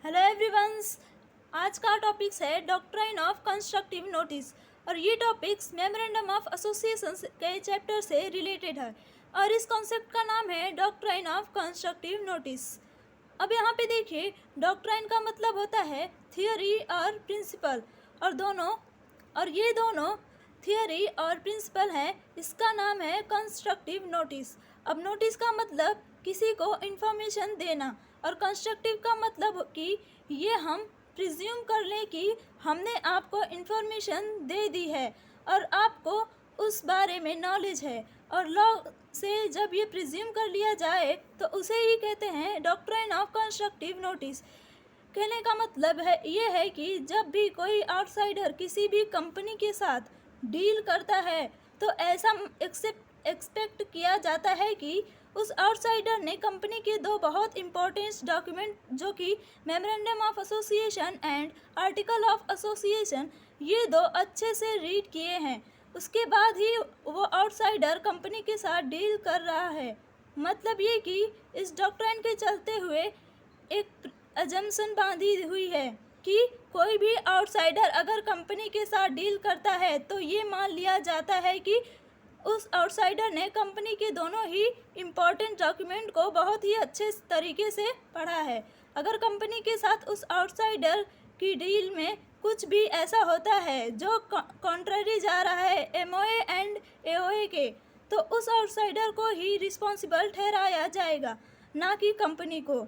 Hello everyone's. आज का topics है डॉक्ट्राइन ऑफ कंस्ट्रक्टिव नोटिस और ये टॉपिक्स मेमोरेंडम ऑफ एसोसिएशन के चैप्टर से रिलेटेड है और इस कॉन्सेप्ट का नाम है डॉक्ट्राइन ऑफ कंस्ट्रक्टिव नोटिस। अब यहाँ पे देखिए, डॉक्ट्राइन का मतलब होता है थियोरी और प्रिंसिपल और ये दोनों थियोरी और प्रिंसिपल है। इसका नाम है कंस्ट्रक्टिव नोटिस। अब नोटिस का मतलब किसी को इन्फॉर्मेशन देना और कंस्ट्रक्टिव का मतलब कि ये हम प्रिज्यूम कर लें कि हमने आपको इन्फॉर्मेशन दे दी है और आपको उस बारे में नॉलेज है, और लॉ से जब ये प्रिज्यूम कर लिया जाए तो उसे ही कहते हैं डॉक्ट्राइन ऑफ कंस्ट्रक्टिव नोटिस। कहने का मतलब है ये है कि जब भी कोई आउटसाइडर किसी भी कंपनी के साथ डील करता है तो ऐसा एक्सपेक्ट किया जाता है कि उस आउटसाइडर ने कंपनी के दो बहुत इंपॉर्टेंट डॉक्यूमेंट जो कि memorandum of association and article of association, ये दो अच्छे से रीड किए हैं। उसके बाद ही वो आउटसाइडर कंपनी के साथ डील कर रहा है। मतलब ये कि इस डॉक्ट्राइन के चलते हुए एक अजम्पशन बांधी हुई है कि कोई भी आउटसाइडर अगर कंपनी के साथ डील करता है तो ये मान लिया जाता है कि उस आउटसाइडर ने कंपनी के दोनों ही इम्पॉर्टेंट डॉक्यूमेंट को बहुत ही अच्छे तरीके से पढ़ा है। अगर कंपनी के साथ उस आउटसाइडर की डील में कुछ भी ऐसा होता है जो कॉन्ट्ररी जा रहा है एमओए एंड एओए के, तो उस आउटसाइडर को ही रिस्पॉन्सिबल ठहराया जाएगा, ना कि कंपनी को।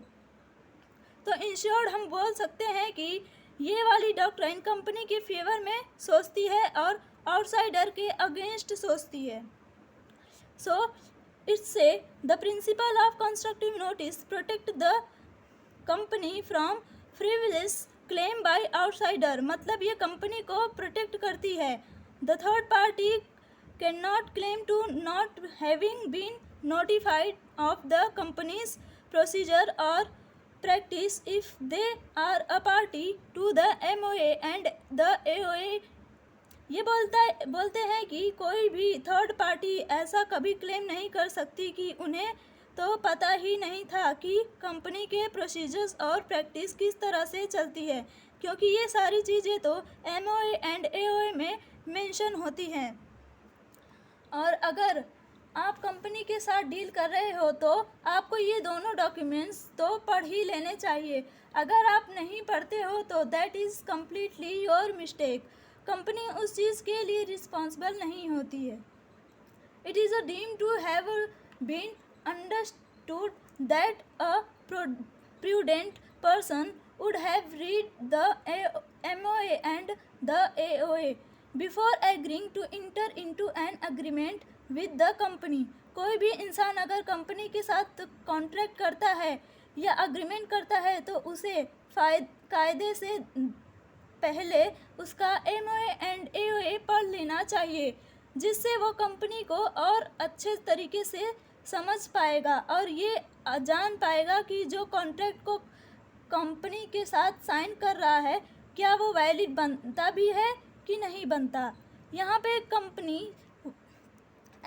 तो इन शॉर्ट हम बोल सकते हैं कि ये वाली डॉक्ट्राइन कंपनी के फेवर में सोचती है और आउटसाइडर के अगेंस्ट सोचती है। So it's say the principle of constructive notice protect the company from frivolous claim by outsider. मतलब ये कंपनी को प्रोटेक्ट करती है। The third party can not claim to not having been notified of the company's procedure और practice if they are a party to the MOA and the AOA। ये बोलते हैं कि कोई भी थर्ड पार्टी ऐसा कभी क्लेम नहीं कर सकती कि उन्हें तो पता ही नहीं था कि कंपनी के प्रोसीजर्स और प्रैक्टिस किस तरह से चलती है, क्योंकि ये सारी चीज़ें तो MOA एंड AOA में मेंशन होती हैं। और अगर आप कंपनी के साथ डील कर रहे हो तो आपको ये दोनों डॉक्यूमेंट्स तो पढ़ ही लेने चाहिए। अगर आप नहीं पढ़ते हो तो that is completely your mistake. Company उस चीज़ के लिए रिस्पॉन्सिबल नहीं होती है। It is a deem to have been understood that a prudent person would have read the MOA and the AOA before agreeing to enter into an agreement with the company। कोई भी इंसान अगर company के साथ contract करता है या agreement करता है तो उसे कायदे से पहले उसका MOA एंड AOA पढ़ लेना चाहिए, जिससे वो कंपनी को और अच्छे तरीके से समझ पाएगा और ये जान पाएगा कि जो कॉन्ट्रैक्ट को कंपनी के साथ साइन कर रहा है क्या वो वैलिड बनता भी है कि नहीं बनता। यहाँ पे कंपनी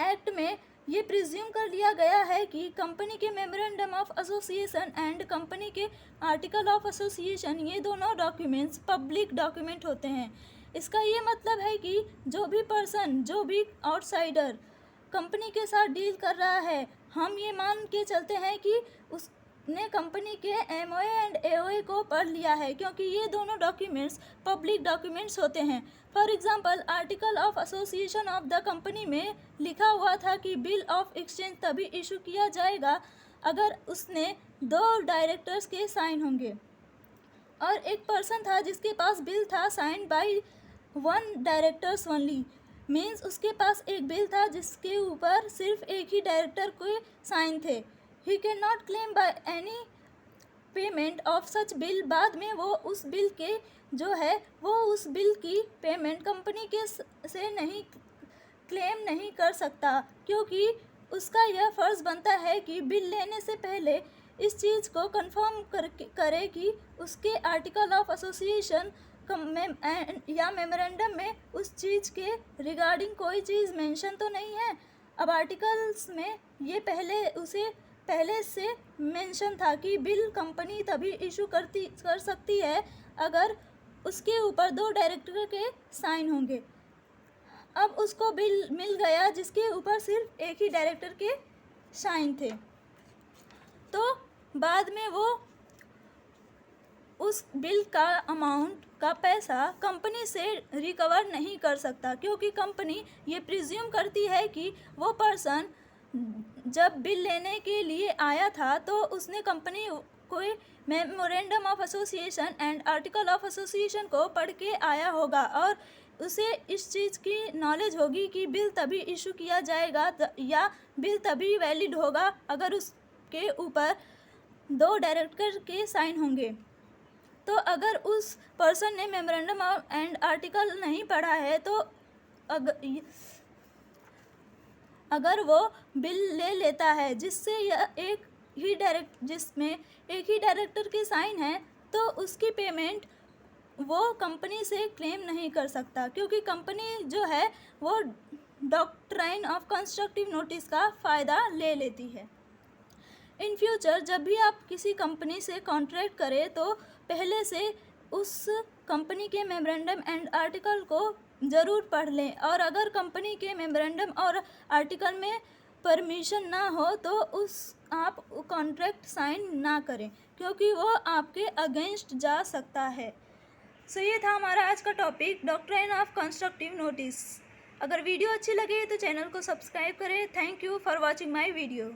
एक्ट में ये प्रिज्यूम कर लिया गया है कि कंपनी के memorandum of association and company के आर्टिकल ऑफ एसोसिएशन, ये दोनों डॉक्यूमेंट्स पब्लिक डॉक्यूमेंट होते हैं। इसका ये मतलब है कि जो भी पर्सन, जो भी आउटसाइडर कंपनी के साथ डील कर रहा है, हम ये मान के चलते हैं कि उसने कंपनी के MOA एंड AOA को पढ़ लिया है, क्योंकि ये दोनों डॉक्यूमेंट्स पब्लिक डॉक्यूमेंट्स होते हैं। For example, article of association of the company में लिखा हुआ था कि बिल ऑफ एक्सचेंज तभी इशू किया जाएगा अगर उसने 2 डायरेक्टर्स के साइन होंगे, और एक पर्सन था जिसके पास बिल था sign by 1 directors only. Means उसके पास एक बिल था जिसके ऊपर सिर्फ एक ही डायरेक्टर के साइन थे। He can not claim by any payment of such bill. बाद में वो उस बिल के जो है वो उस बिल की पेमेंट कंपनी के से नहीं क्लेम नहीं कर सकता, क्योंकि उसका यह फ़र्ज़ बनता है कि बिल लेने से पहले इस चीज़ को कंफर्म करे कि उसके आर्टिकल ऑफ एसोसिएशन या मेमोरेंडम में उस चीज़ के रिगार्डिंग कोई चीज़ मेंशन तो नहीं है। अब आर्टिकल्स में ये पहले उसे पहले से मेंशन था कि बिल कंपनी तभी इशू कर सकती है अगर उसके ऊपर 2 डायरेक्टर के साइन होंगे। अब उसको बिल मिल गया जिसके ऊपर सिर्फ एक ही डायरेक्टर के साइन थे, तो बाद में वो उस बिल का अमाउंट का पैसा कंपनी से रिकवर नहीं कर सकता, क्योंकि कंपनी ये प्रिज्यूम करती है कि वो पर्सन जब बिल लेने के लिए आया था तो उसने कंपनी कोई memorandum of association and article of association को पढ़ के आया होगा और उसे इस चीज़ की नॉलेज होगी कि बिल तभी इशू किया जाएगा या बिल तभी वैलिड होगा अगर उसके ऊपर 2 डायरेक्टर के साइन होंगे। तो अगर उस पर्सन ने मेमोरेंडम एंड आर्टिकल नहीं पढ़ा है तो अगर वो बिल ले लेता है जिससे यह जिसमें एक ही डायरेक्टर के साइन है, तो उसकी पेमेंट वो कंपनी से क्लेम नहीं कर सकता, क्योंकि कंपनी जो है वो डॉक्ट्राइन ऑफ कंस्ट्रक्टिव नोटिस का फ़ायदा ले लेती है। इन फ्यूचर जब भी आप किसी कंपनी से कॉन्ट्रैक्ट करें तो पहले से उस कंपनी के मेमोरेंडम एंड आर्टिकल को ज़रूर पढ़ लें, और अगर कंपनी के मेमोरेंडम और आर्टिकल में परमिशन ना हो तो आप कॉन्ट्रैक्ट साइन ना करें, क्योंकि वो आपके अगेंस्ट जा सकता है। सो ये था हमारा आज का topic, doctrine of constructive notice. अगर वीडियो अच्छी लगे तो चैनल को सब्सक्राइब करें। Thank you for watching my video.